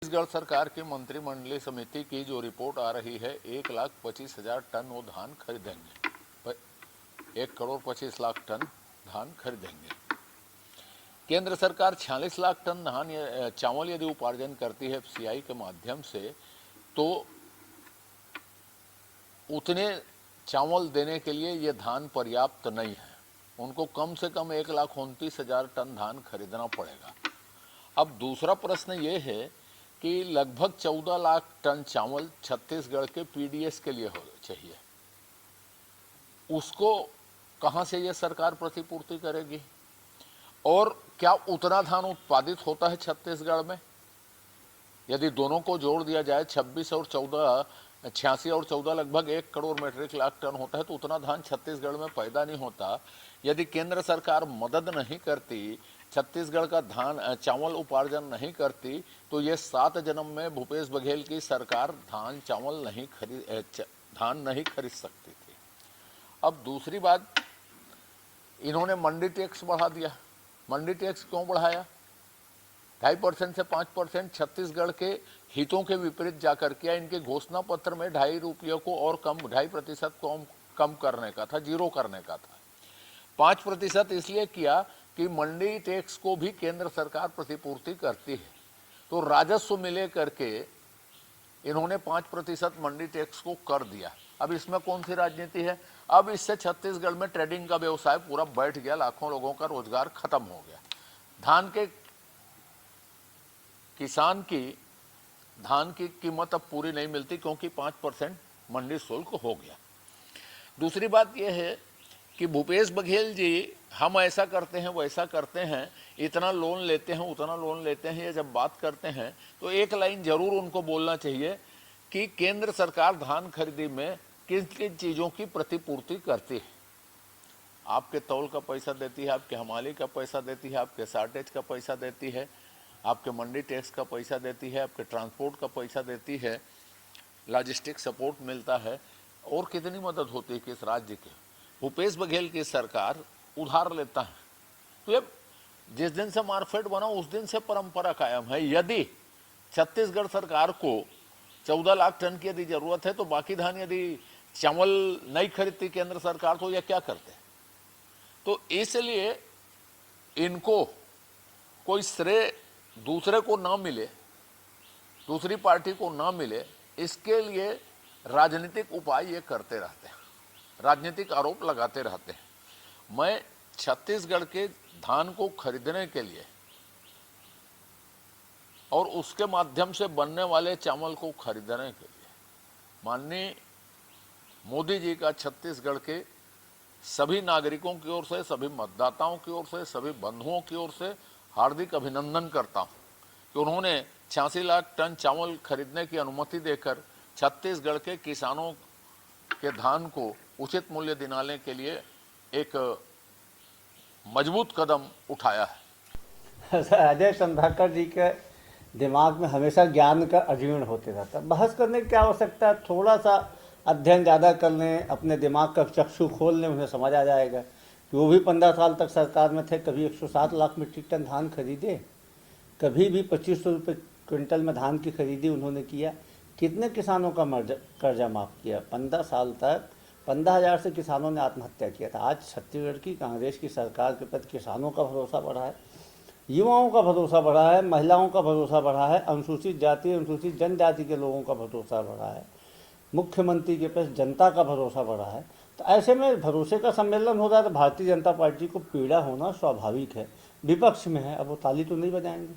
छत्तीसगढ़ सरकार की मंत्रिमंडलीय समिति की जो रिपोर्ट आ रही है, 1,25,000 टन वो धान खरीदेंगे। 1,25,00,000 टन धान खरीदेंगे। केंद्र सरकार 46 लाख टन धान चावल यदि उपार्जन करती है एफसीआई के माध्यम से, तो उतने चावल देने के लिए ये धान पर्याप्त नहीं है। उनको कम से कम 1,29,000 टन धान खरीदना पड़ेगा। अब दूसरा प्रश्न ये है कि लगभग 14 लाख टन चावल छत्तीसगढ़ के पीडीएस के लिए हो चाहिए। उसको कहां से ये सरकार प्रतिपूर्ति करेगी? और क्या उतना धान उत्पादित होता है छत्तीसगढ़ में? यदि दोनों को जोड़ दिया जाए, 26 और 14, 86 और 14 लगभग 1 करोड़ मीट्रिक लाख टन होता है, तो उतना धान छत्तीसगढ़ में पैदा नहीं होता। यदि केंद्र सरकार मदद नहीं करती, छत्तीसगढ़ का चावल उपार्जन नहीं करती, तो ये 7 जन्म में भूपेश बघेल की सरकार धान नहीं खरीद सकती थी। अब दूसरी बात, इन्होंने मंडी टैक्स बढ़ा दिया। मंडी टैक्स क्यों बढ़ाया? 2.5% से 5% छत्तीसगढ़ के हितों के विपरीत जाकर किया। इनके घोषणा पत्र में 2.5 रुपये को और कम, 2.5% को कम करने का था, 0 करने का था। 5% इसलिए किया कि मंडी टैक्स को भी केंद्र सरकार प्रतिपूर्ति करती है, तो राजस्व मिले करके इन्होंने 5% मंडी टैक्स को कर दिया। अब इसमें कौन सी राजनीति है? अब इससे छत्तीसगढ़ में ट्रेडिंग का व्यवसाय पूरा बैठ गया, लाखों लोगों का रोजगार खत्म हो गया। धान की कीमत अब पूरी नहीं मिलती, क्योंकि 5% मंडी शुल्क हो गया। दूसरी बात यह है कि भूपेश बघेल जी, हम ऐसा करते हैं, वैसा करते हैं, इतना लोन लेते हैं, उतना लोन लेते हैं, ये जब बात करते हैं तो एक लाइन जरूर उनको बोलना चाहिए कि केंद्र सरकार धान खरीदी में किन किन चीज़ों की प्रतिपूर्ति करती है। आपके तौल का पैसा देती है, आपके हमाली का पैसा देती है, आपके शार्टेज का पैसा देती है, आपके मंडी टैक्स का पैसा देती है, आपके ट्रांसपोर्ट का पैसा देती है, लॉजिस्टिक सपोर्ट मिलता है, और कितनी मदद होती है किस राज्य की। भूपेश बघेल की सरकार उधार लेता है। तो ये जिस दिन से मार्केट बना उस दिन से परंपरा कायम है। यदि छत्तीसगढ़ सरकार को 14 लाख टन की यदि जरूरत है, तो बाकी धान यदि चावल नहीं खरीदती केंद्र सरकार, तो ये क्या करते? तो इसलिए इनको कोई श्रेय दूसरे को ना मिले, दूसरी पार्टी को ना मिले, इसके लिए राजनीतिक उपाय ये करते रहते हैं, राजनीतिक आरोप लगाते रहते हैं। मैं छत्तीसगढ़ के धान को खरीदने के लिए और उसके माध्यम से बनने वाले चावल को खरीदने के लिए माननीय मोदी जी का छत्तीसगढ़ के सभी नागरिकों की ओर से, सभी मतदाताओं की ओर से, सभी बंधुओं की ओर से हार्दिक अभिनंदन करता हूं कि उन्होंने 86 लाख टन चावल खरीदने की अनुमति देकर छत्तीसगढ़ के किसानों के धान को उचित मूल्य दिलाने के लिए एक मजबूत कदम उठाया है। अजय चंद्राकर जी के दिमाग में हमेशा ज्ञान का अजीर्ण होते रहता है। बहस करने की क्या आवश्यकता है? थोड़ा सा अध्ययन ज़्यादा कर लें, अपने दिमाग का चक्षु खोल लें, उन्हें समझ आ जाएगा कि वो भी 15 साल तक सरकार में थे, कभी 107 लाख मीट्रिक टन धान खरीदे, कभी भी 2500 रुपये क्विंटल में धान की खरीदी उन्होंने किया। कितने किसानों का कर्जा माफ़ किया? 15 साल तक 15,000 से किसानों ने आत्महत्या किया था। आज छत्तीसगढ़ की कांग्रेस की सरकार के प्रति किसानों का भरोसा बढ़ा है, युवाओं का भरोसा बढ़ा है, महिलाओं का भरोसा बढ़ा है, अनुसूचित जाति, अनुसूचित जनजाति के लोगों का भरोसा बढ़ा है, मुख्यमंत्री के प्रति जनता का भरोसा बढ़ा है। तो ऐसे में भरोसे का सम्मेलन हो रहा है, तो भारतीय जनता पार्टी को पीड़ा होना स्वाभाविक है। विपक्ष में है, अब वो ताली तो नहीं बजाएंगे।